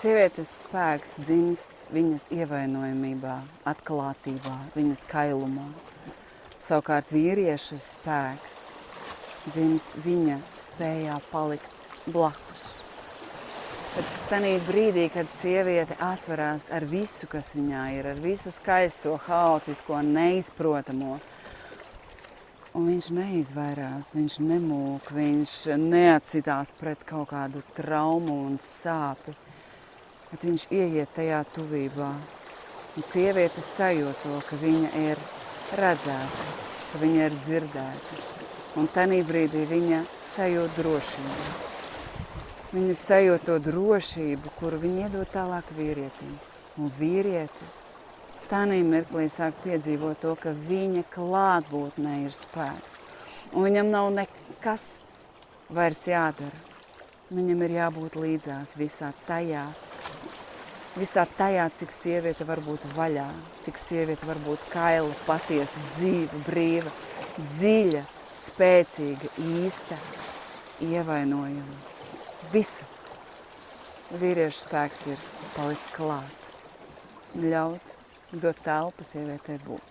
Sievietes spēks dzimst viņas ievainojamībā, atklātībā, viņas kailumā. Savukārt vīrieša spēks dzimst viņa spējā palikt blakus. Bet tanī brīdī, kad sieviete atverās ar visu, kas viņā ir, ar visu skaisto, haotisko, neizprotamo, un viņš neizvairās, viņš nemūk, viņš neatsitās pret kaut kādu traumu un sāpi, bet viņš ieiet tajā tuvībā. Un sieviete sajūt to, ka viņa ir redzēta, ka viņa ir dzirdēta. Un tanī brīdī viņa sajūt drošību. Viņa sajūt to drošību, kuru viņa iedod tālāk vīrietim. Un vīrietis tanī mirklī sāk piedzīvot to, ka viņa klātbūtnē ir spēks. Un viņam nav nekas vairs jādara. Viņam ir jābūt līdzās visā tajā, cik sieviete var būt vaļā, cik sieviete var būt kaila, patiesa, dzīva, brīva, dziļa, spēcīga, īsta, ievainojama. Visa. Vīriešu spēks ir palikt klāt, ļaut, dot telpu sievietei būt.